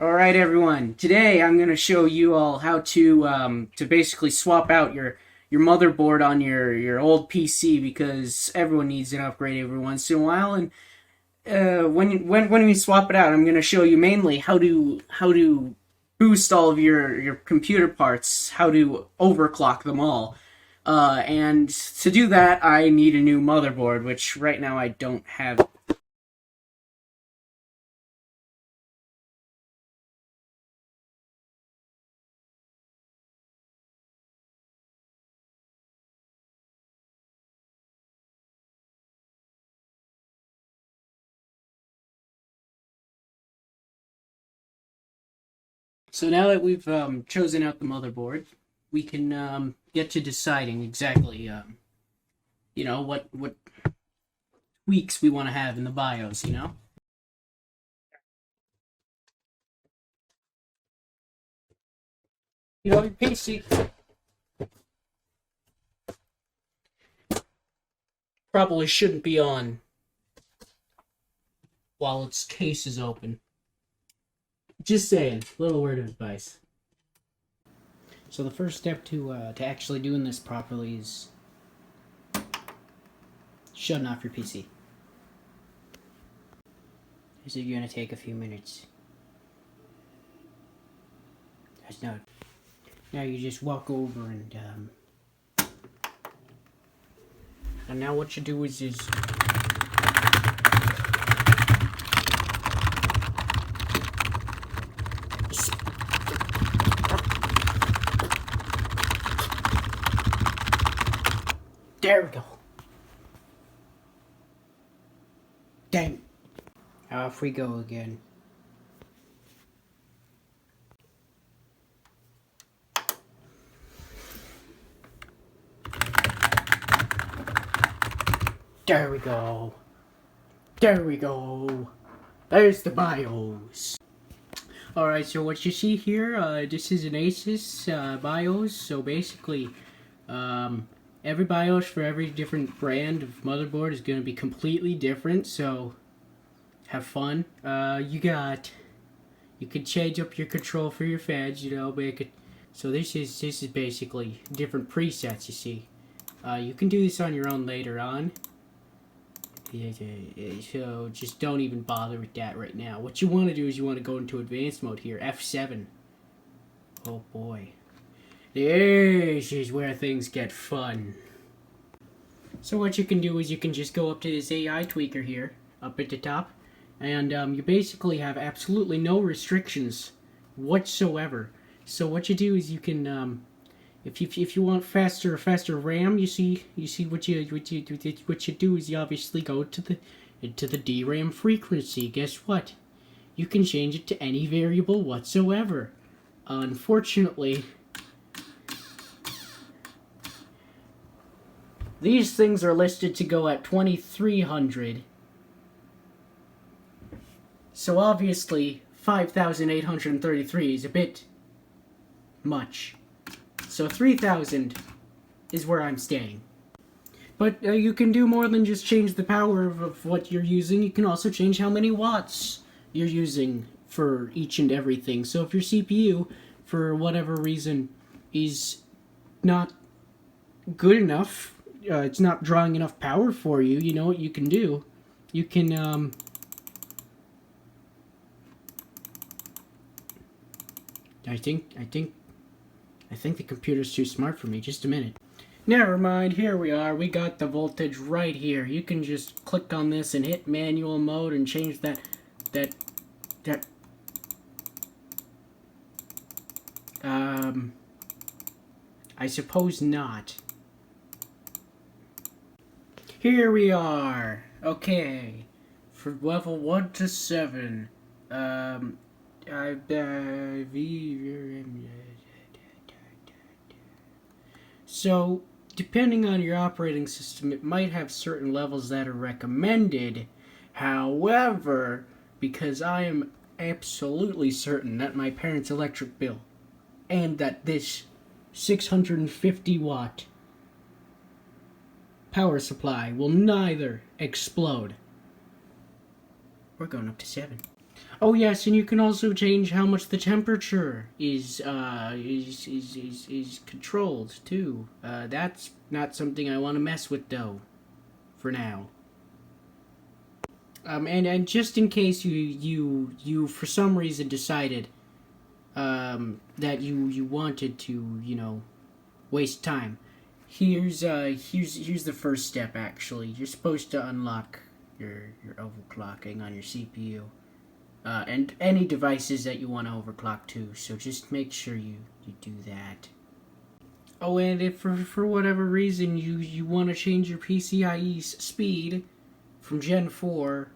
Alright everyone, today I'm going to show you all how to basically swap out your motherboard on your old PC, because everyone needs an upgrade every once in a while. And when we swap it out, I'm going to show you mainly how to boost all of your computer parts, how to overclock them all. And to do that, I need a new motherboard, which right now I don't have. So now that we've chosen out the motherboard, we can get to deciding exactly, what tweaks we want to have in the BIOS. Your PC probably shouldn't be on while its case is open. Just saying, little word of advice. So the first step to actually doing this properly is shutting off your PC. This is gonna take a few minutes. That's not. Now you just walk over and now what you do is there we go. Dang. Off we go again. There we go. There we go. There's the BIOS. Alright, so what you see here, this is an Asus BIOS. So basically, every BIOS for every different brand of motherboard is going to be completely different. So have fun. You can change up your control for your fans, make it. So this is basically different presets. You see, you can do this on your own later on. So just don't even bother with that right now. What you want to do is you want to go into advanced mode here, F7. Oh boy, this is where things get fun. So what you can do is you can just go up to this AI tweaker here, up at the top, and you basically have absolutely no restrictions whatsoever. So what you do is you can, if you want faster RAM, you see what you do is you obviously go into the DRAM frequency. Guess what? You can change it to any variable whatsoever. Unfortunately, these things are listed to go at 2300. So obviously 5833 is a bit much. So 3000 is where I'm staying. But you can do more than just change the power of what you're using. You can also change how many watts you're using for each and everything. So if your CPU, for whatever reason, is not good enough, it's not drawing enough power for you, you know what you can do? You can, I think the computer's too smart for me. Just a minute. Never mind, here we are. We got the voltage right here. You can just click on this and hit manual mode and change that. I suppose not. Here we are. Okay. For level 1 to 7. So, depending on your operating system, it might have certain levels that are recommended. However, because I am absolutely certain that my parents' electric bill and that this 650 watt power supply will neither explode. We're going up to 7. Oh yes, and you can also change how much the temperature is controlled too. That's not something I want to mess with though, for now. And just in case you for some reason decided that you wanted to, you know, waste time, here's the first step. Actually, you're supposed to unlock your overclocking on your CPU. And any devices that you want to overclock to. So just make sure you do that. Oh, and if for whatever reason you want to change your PCIe's speed from Gen 4,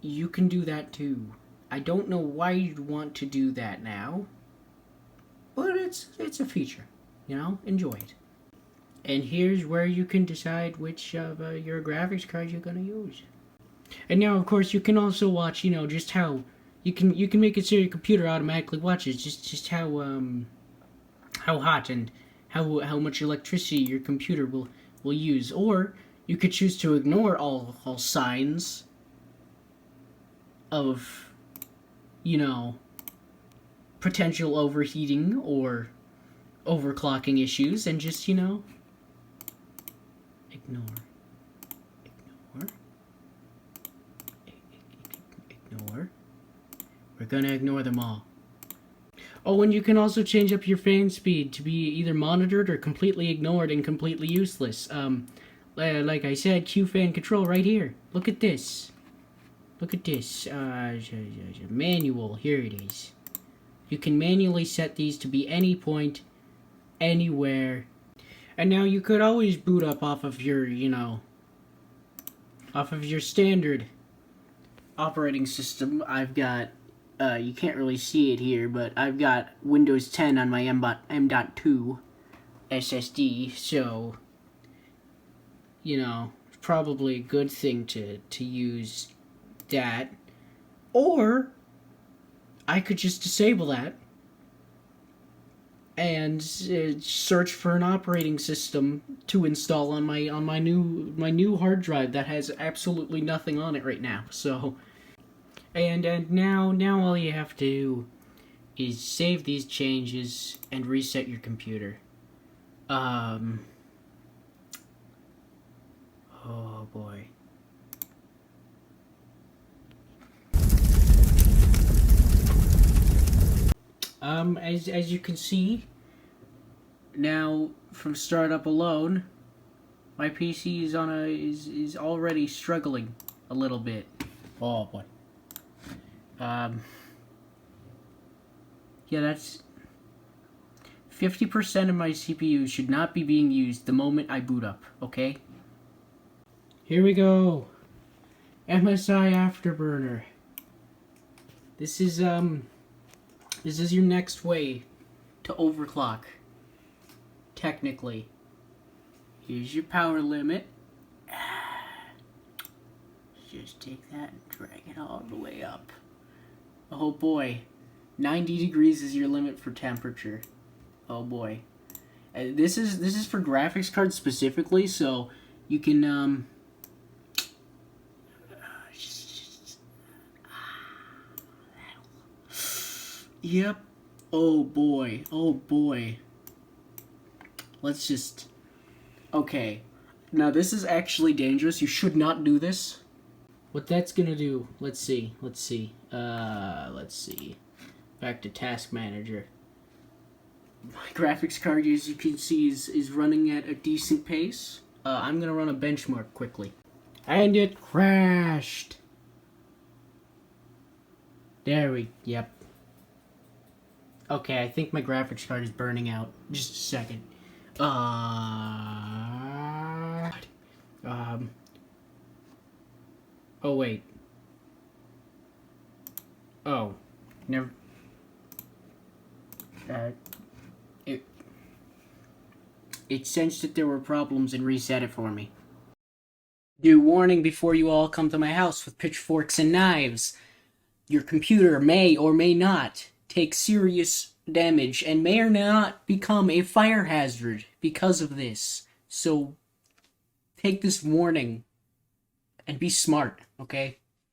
you can do that too. I don't know why you'd want to do that now, but it's a feature, you know? Enjoy it. And here's where you can decide which of your graphics cards you're gonna use. And now, of course, you can also watch, you know, just how you can make it so your computer automatically watches just how hot and how much electricity your computer will use. Or you could choose to ignore all signs of, you know, potential overheating or overclocking issues and just, you know, ignore. We're gonna ignore them all. Oh, and you can also change up your fan speed to be either monitored or completely ignored and completely useless. Like I said, Q fan control right here. Look at this. Look at this. Manual. Here it is. You can manually set these to be any point, anywhere. And now you could always boot up off of your, you know, off of your standard operating system. I've got, you can't really see it here, but I've got Windows 10 on my M.2 SSD, so, you know, probably a good thing to use that. Or I could just disable that and search for an operating system to install on my new hard drive that has absolutely nothing on it right now. So, and now all you have to do is save these changes and reset your computer. Oh boy. As you can see, now from startup alone, my PC is already struggling a little bit. Oh boy. Yeah, that's 50% of my CPU should not be being used the moment I boot up, okay? Here we go. Msi Afterburner. This is your next way to overclock. Technically. Here's your power limit. Just take that and drag it all the way up. Oh boy. 90 degrees is your limit for temperature. Oh boy. This is for graphics cards specifically, so you can yep. Oh boy. Oh boy. Let's just... Okay. Now this is actually dangerous. You should not do this. What that's gonna do... Let's see. Let's see. Back to Task Manager. My graphics card, as you can see, is running at a decent pace. I'm gonna run a benchmark quickly. And it crashed! Yep. Okay, I think my graphics card is burning out. Just a second. Oh wait. Oh. Never... It sensed that there were problems and reset it for me. Due warning before you all come to my house with pitchforks and knives. Your computer may or may not take serious damage and may or may not become a fire hazard because of this. So, take this warning and be smart, okay?